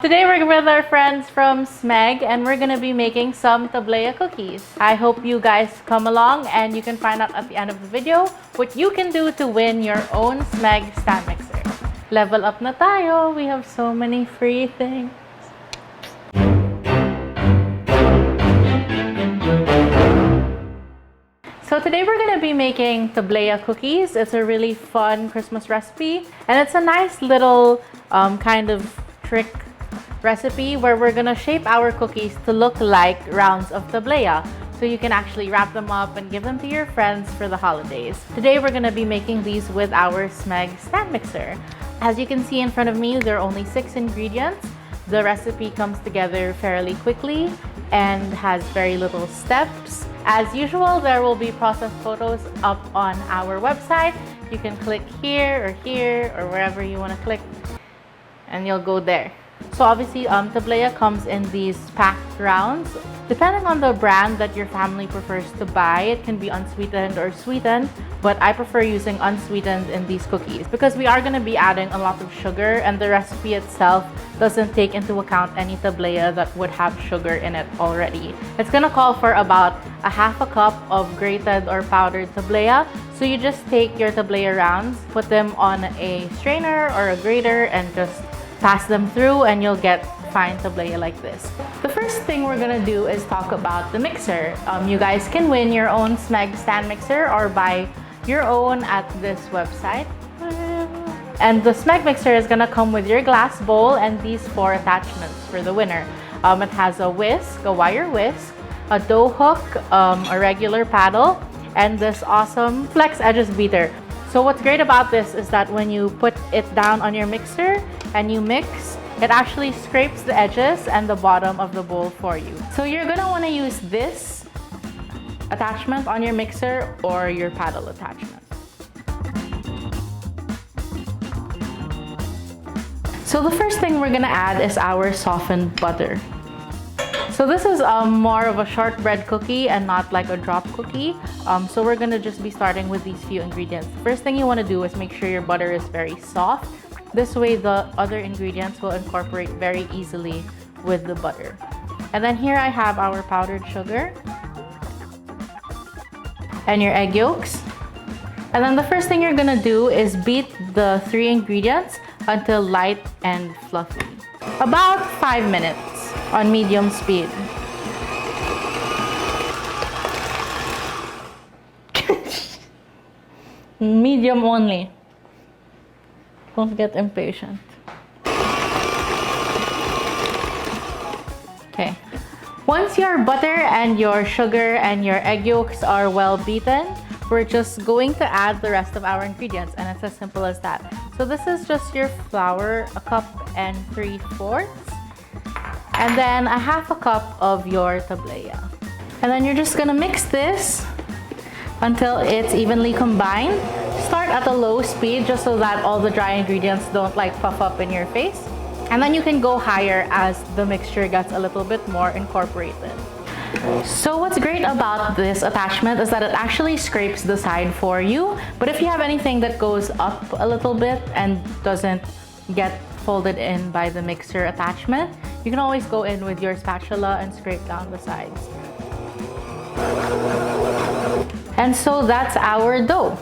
Today we're with our friends from SMEG and we're gonna be making some Tablea cookies. I hope you guys come along and you can find out at the end of the video what you can do to win your own SMEG stand mixer. Level up na tayo! We have so many free things. So today we're gonna be making Tablea cookies. It's a really fun Christmas recipe and it's a nice little kind of trick recipe where we're gonna shape our cookies to look like rounds of Tablea. So you can actually wrap them up and give them to your friends for the holidays. Today we're gonna be making these with our SMEG stand mixer. As you can see in front of me, there are only 6 ingredients. The recipe comes together fairly quickly and has very little steps. As usual, there will be process photos up on our website. You can click here or wherever you wanna click and you'll go there. So obviously, Tablea comes in these packed rounds. Depending on the brand that your family prefers to buy, it can be unsweetened or sweetened, but I prefer using unsweetened in these cookies because we are going to be adding a lot of sugar and the recipe itself doesn't take into account any Tablea that would have sugar in it already. It's going to call for about a half a cup of grated or powdered Tablea. So you just take your Tablea rounds, put them on a strainer or a grater and just pass them through and you'll get fine Tablea like this. The first thing we're gonna do is talk about the mixer. You guys can win your own SMEG stand mixer or buy your own at this website. And the SMEG mixer is gonna come with your glass bowl and these 4 attachments for the winner. It has a whisk, a wire whisk, a dough hook, a regular paddle, and this awesome flex edges beater. So what's great about this is that when you put it down on your mixer and you mix, it actually scrapes the edges and the bottom of the bowl for you. So you're gonna wanna use this attachment on your mixer or your paddle attachment. So the first thing we're gonna add is our softened butter. So this is more of a shortbread cookie and not like a drop cookie. So we're gonna just be starting with these few ingredients. The first thing you wanna do is make sure your butter is very soft. This way the other ingredients will incorporate very easily with the butter. And then here I have our powdered sugar and your egg yolks. And then the first thing you're gonna do is beat the 3 ingredients until light and fluffy. About 5 minutes on medium speed. Medium only. Don't get impatient. Okay. Once your butter and your sugar and your egg yolks are well beaten, we're just going to add the rest of our ingredients and it's as simple as that. So this is just your flour, a cup and 3/4. And then a half a cup of your Tablea. And then you're just gonna mix this until it's evenly combined. Start at a low speed just so that all the dry ingredients don't like puff up in your face. And then you can go higher as the mixture gets a little bit more incorporated. So what's great about this attachment is that it actually scrapes the side for you. But if you have anything that goes up a little bit and doesn't get folded in by the mixer attachment, you can always go in with your spatula and scrape down the sides. And so that's our dough.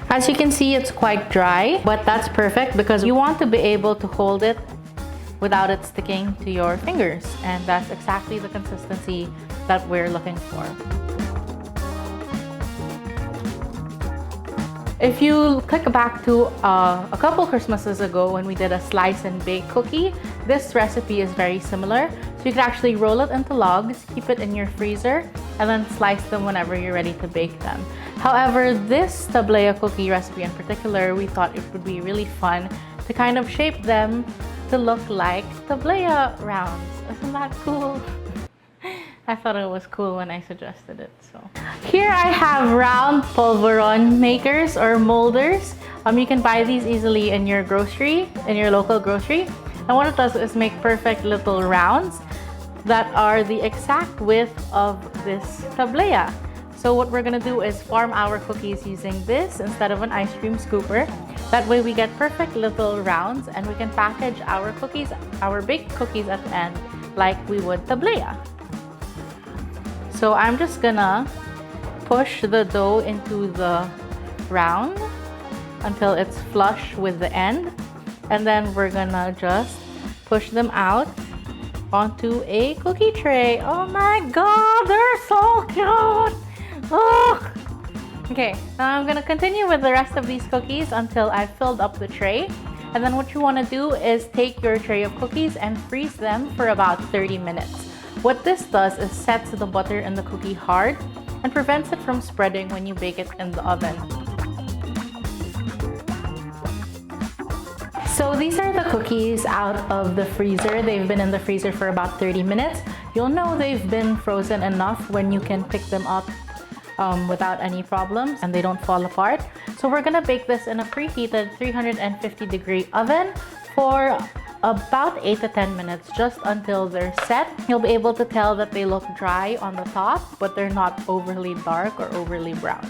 As you can see, it's quite dry, but that's perfect because you want to be able to hold it without it sticking to your fingers. And that's exactly the consistency that we're looking for. If you click back to a couple Christmases ago when we did a slice and bake cookie, this recipe is very similar. So you can actually roll it into logs, keep it in your freezer, and then slice them whenever you're ready to bake them. However, this Tablea cookie recipe in particular, we thought it would be really fun to kind of shape them to look like Tablea rounds. Isn't that cool? I thought it was cool when I suggested it. So here I have round polvoron makers or molders. You can buy these easily in your grocery, in your local grocery. And what it does is make perfect little rounds that are the exact width of this Tablea. So what we're gonna do is form our cookies using this instead of an ice cream scooper. That way we get perfect little rounds and we can package our cookies, our baked cookies at the end like we would tablea. So I'm just gonna push the dough into the round until it's flush with the end, and then we're gonna just push them out onto a cookie tray. Oh my god, they're so cute! Ugh. Okay, now I'm gonna continue with the rest of these cookies until I've filled up the tray. And then what you want to do is take your tray of cookies and freeze them for about 30 minutes. What this does is sets the butter in the cookie hard and prevents it from spreading when you bake it in the oven. So these are the cookies out of the freezer. They've been in the freezer for about 30 minutes. You'll know they've been frozen enough when you can pick them up without any problems and they don't fall apart. So we're gonna bake this in a preheated 350-degree oven for about 8 to 10 minutes, just until they're set. You'll be able to tell that they look dry on the top, but they're not overly dark or overly brown.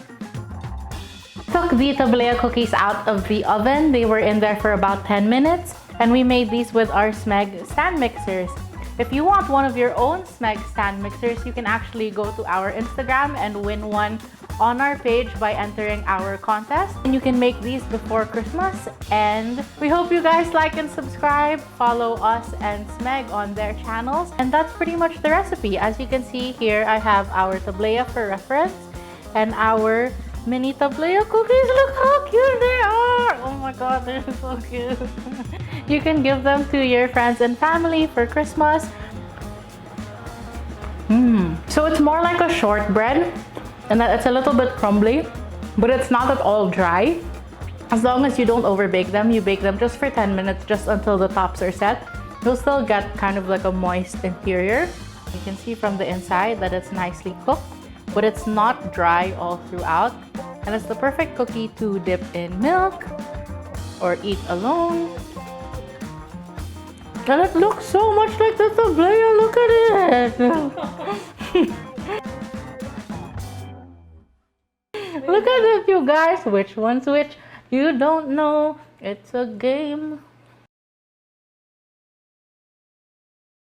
Took the tablea cookies out of the oven. They were in there for about 10 minutes, and we made these with our SMEG stand mixers. If you want one of your own SMEG stand mixers, you can actually go to our Instagram and win one on our page by entering our contest. And you can make these before Christmas. And we hope you guys like and subscribe, follow us and SMEG on their channels. And that's pretty much the recipe. As you can see here, I have our tablea for reference and our mini tablea cookies. Look how cute they are! Oh my god, they're so cute. You can give them to your friends and family for Christmas. So it's more like a shortbread, and that it's a little bit crumbly, but it's not at all dry. As long as you don't overbake them, you bake them just for 10 minutes, just until the tops are set. You'll still get kind of like a moist interior. You can see from the inside that it's nicely cooked, but it's not dry all throughout. And it's the perfect cookie to dip in milk or eat alone. And it looks so much like the tablea, look at it! Look at it, you guys! Which one's which? You don't know. It's a game.